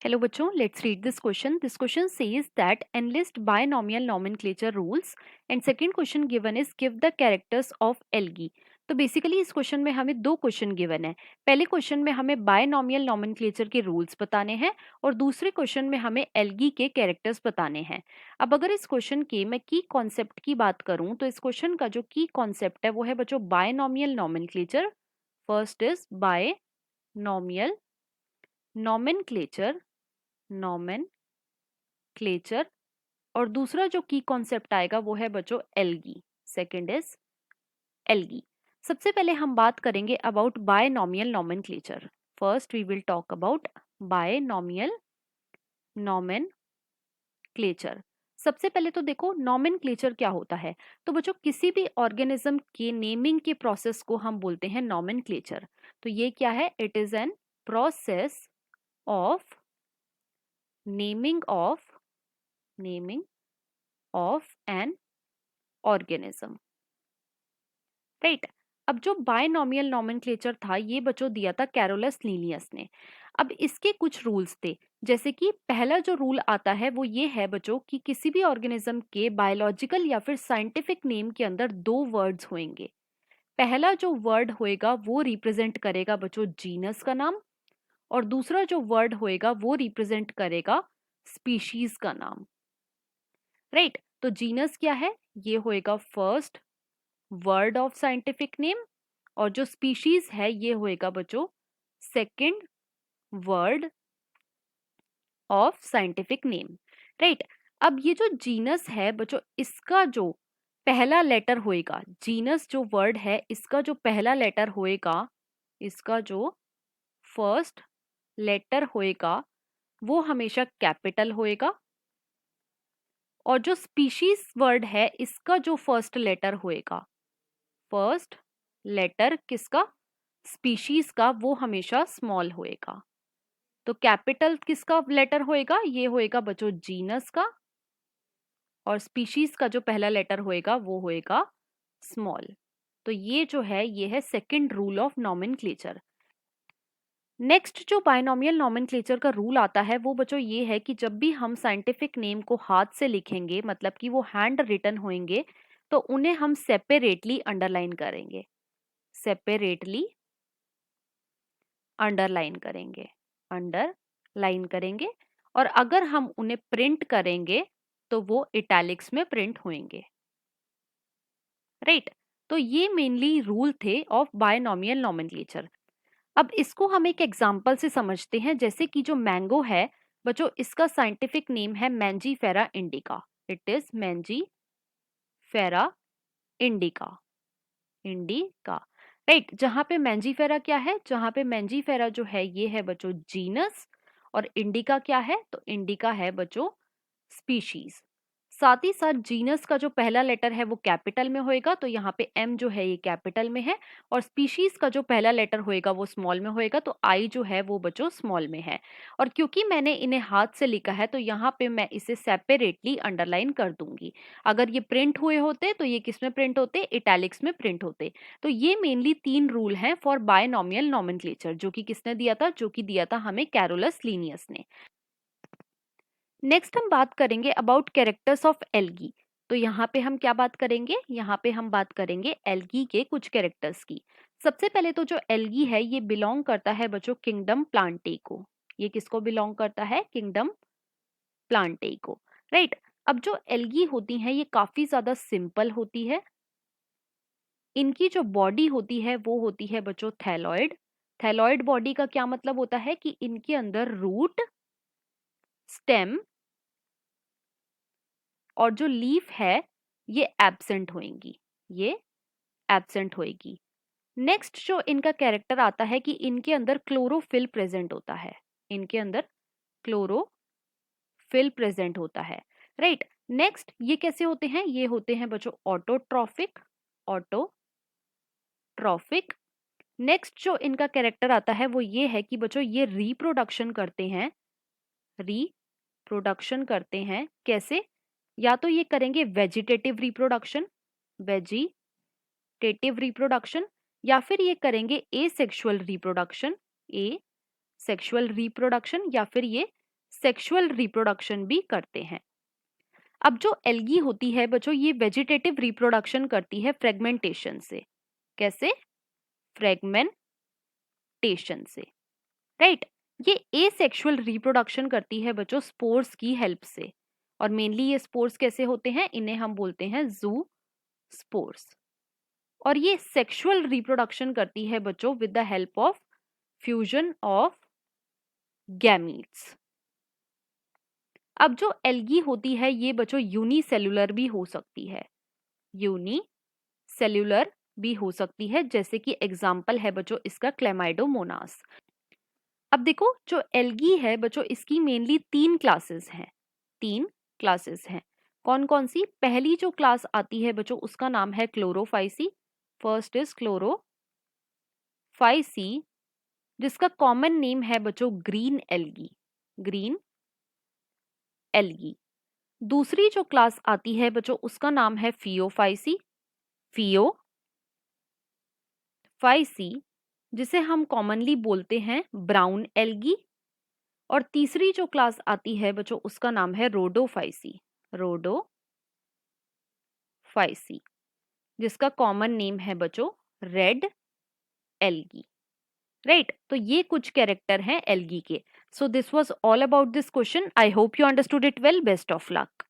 Hello बच्चों, let's read this question. This question says that enlist binomial nomenclature rules and second question given is give the characters of algae. तो basically इस question में हमें दो question given है। पहले question में हमें बायनॉमियल नोमेनक्लेचर के रूल्स बताने हैं और दूसरे क्वेश्चन में हमें एल्गी के कैरेक्टर्स बताने हैं। अब अगर इस क्वेश्चन के मैं की कॉन्सेप्ट की बात करूं तो इस क्वेश्चन का जो की कॉन्सेप्ट है वो है बच्चों binomial nomenclature. First is binomial nomenclature nomenclature और दूसरा जो की कॉन्सेप्ट आएगा वो है बच्चों एल्गी। Second is algae. सबसे पहले हम बात करेंगे about binomial nomenclature. First we will talk about binomial nomenclature. सबसे पहले तो देखो नोमेनक्लेचर क्या होता है। तो बच्चों किसी भी ऑर्गेनिज्म के नेमिंग के प्रोसेस को हम बोलते हैं नोमेनक्लेचर। तो ये क्या है? It is an process of naming of an organism, right. अब जो बायनॉमियल नोमेनक्लेचर था ये बच्चों दिया था कैरोलस लीनियस ने। अब इसके कुछ रूल्स थे, जैसे कि पहला जो रूल आता है वो ये है बच्चों कि किसी भी ऑर्गेनिज्म के बायोलॉजिकल या फिर साइंटिफिक नेम के अंदर दो वर्ड्स होंगे। पहला जो वर्ड होएगा वो रिप्रेजेंट करेगा बच्चों जीनस का नाम और दूसरा जो वर्ड होएगा वो रिप्रेजेंट करेगा स्पीशीज का नाम, राइट। तो जीनस क्या है? ये होएगा first word of scientific name और जो स्पीशीज है ये होएगा बच्चों second word of scientific name, right. अब ये जो जीनस है बच्चों इसका जो पहला लेटर होएगा, जीनस जो वर्ड है इसका जो पहला लेटर होएगा, इसका जो फर्स्ट लेटर होएगा वो हमेशा कैपिटल होएगा और जो स्पीशीज वर्ड है इसका जो फर्स्ट लेटर होएगा, फर्स्ट लेटर किसका? स्पीशीज का, वो हमेशा स्मॉल होएगा। तो कैपिटल किसका लेटर होएगा? ये होएगा बच्चों जीनस का और स्पीशीज का जो पहला लेटर होएगा वो होएगा स्मॉल। तो ये जो है ये है second rule of nomenclature. Next जो बायनॉमियल नोमेनक्लेचर का रूल आता है वो बच्चों ये है कि जब भी हम साइंटिफिक नेम को हाथ से लिखेंगे, मतलब कि वो हैंड रिटन होंगे, तो उन्हें हम सेपरेटली अंडरलाइन करेंगे, सेपरेटली अंडरलाइन करेंगे और अगर हम उन्हें प्रिंट करेंगे तो वो इटैलिक्स में प्रिंट होंगे, राइट। तो ये मेनली रूल थे ऑफ बायनॉमियल नोमेनक्लेचर। अब इसको हम एक एग्जांपल से समझते हैं, जैसे कि जो मैंगो है बच्चों इसका साइंटिफिक नेम है Mangifera indica. It is Mangifera indica, indica, right. जहां पे मैंजीफेरा क्या है? जहां पे मैंजीफेरा जो है ये है बच्चों जीनस और इंडिका क्या है? तो इंडिका है बच्चों स्पीशीज। साथ ही साथ जीनस का जो पहला लेटर है वो कैपिटल में होएगा, तो यहाँ पे एम जो है ये कैपिटल में है और स्पीशीज का जो पहला लेटर होएगा वो स्मॉल में होएगा, तो आई जो है वो बच्चों स्मॉल में है। और क्योंकि मैंने इन्हें हाथ से लिखा है तो यहाँ पे मैं इसे सेपरेटली अंडरलाइन कर दूंगी। अगर ये प्रिंट हुए होते तो ये किस में प्रिंट होते? इटैलिक्स में प्रिंट होते। तो ये मेनली तीन रूल हैं फॉर बायनॉमियल नोमेनक्लेचर, जो कि किसने दिया था? जो कि दिया था हमें कैरोलस लीनियस ने। नेक्स्ट हम बात करेंगे अबाउट कैरेक्टर्स ऑफ एल्गी। तो यहाँ पे हम क्या बात करेंगे? यहाँ पे हम बात करेंगे एल्गी के कुछ कैरेक्टर्स की। सबसे पहले तो जो एल्गी है ये बिलोंग करता है बच्चों किंगडम प्लांटे को। ये किसको बिलोंग करता है? किंगडम प्लांटे को, राइट। अब जो एल्गी होती हैं ये काफी ज्यादा सिंपल होती है। इनकी जो बॉडी होती है वो होती है बच्चों थैलॉइड। थैलॉइड बॉडी का क्या मतलब होता है कि इनके अंदर रूट, स्टेम और जो लीफ है ये एब्सेंट होएंगी, ये एब्सेंट होएगी। नेक्स्ट जो इनका कैरेक्टर आता है कि इनके अंदर क्लोरोफिल प्रेजेंट होता है, इनके अंदर क्लोरोफिल प्रेजेंट होता है, राइट। नेक्स्ट ये कैसे होते हैं? ये होते हैं बच्चों ऑटोट्रॉफिक, ऑटोट्रॉफिक। नेक्स्ट जो इनका कैरेक्टर आता है वो ये है कि बच्चों ये रिप्रोडक्शन करते हैं, रिप्रोडक्शन करते हैं कैसे? या तो ये करेंगे वेजिटेटिव रिप्रोडक्शन, वेजिटेटिव रिप्रोडक्शन, या फिर ये करेंगे एसेक्सुअल रिप्रोडक्शन, ए सेक्सुअल रिप्रोडक्शन, या फिर ये सेक्सुअल रिप्रोडक्शन भी करते हैं। अब जो एल्गी होती है बच्चों, ये वेजिटेटिव रिप्रोडक्शन करती है फ्रेगमेंटेशन से। कैसे? फ्रेगमेंटेशन से, राइट। ये एसेक्सुअल रिप्रोडक्शन करती है बच्चों स्पोर्स की हेल्प से। और मेनली ये स्पोर्स कैसे होते हैं? इन्हें हम बोलते हैं जू स्पोर्स। और ये सेक्सुअल रिप्रोडक्शन करती है बच्चों with the help of fusion of gametes. अब जो एल्गी होती है ये बच्चों यूनिसेल्युलर भी हो सकती है, यूनिसेल्युलर भी हो सकती है, जैसे कि एग्जाम्पल है बच्चों इसका क्लेमाइडोमोनास। अब देखो जो एल्गी है बच्चों, इसकी मेनली 3 क्लासेस हैं, 3 क्लासेस हैं। कौन कौन सी? पहली जो क्लास आती है बच्चों उसका नाम है क्लोरोफाइसी। फर्स्ट इज क्लोरोफाइसी, जिसका कॉमन नेम है बच्चों ग्रीन एल्गी, ग्रीन एल्गी। दूसरी जो क्लास आती है बच्चों उसका नाम है फियोफाइसी, फियोफाइसी, जिसे हम कॉमनली बोलते हैं ब्राउन एल्गी। और तीसरी जो क्लास आती है बच्चों उसका नाम है रोडोफाइसी, रोडोफाइसी, जिसका कॉमन नेम है बच्चों रेड एल्गी, राइट। तो ये कुछ कैरेक्टर हैं एल्गी के। So this was all about this question. I hope you understood it well. Best of luck.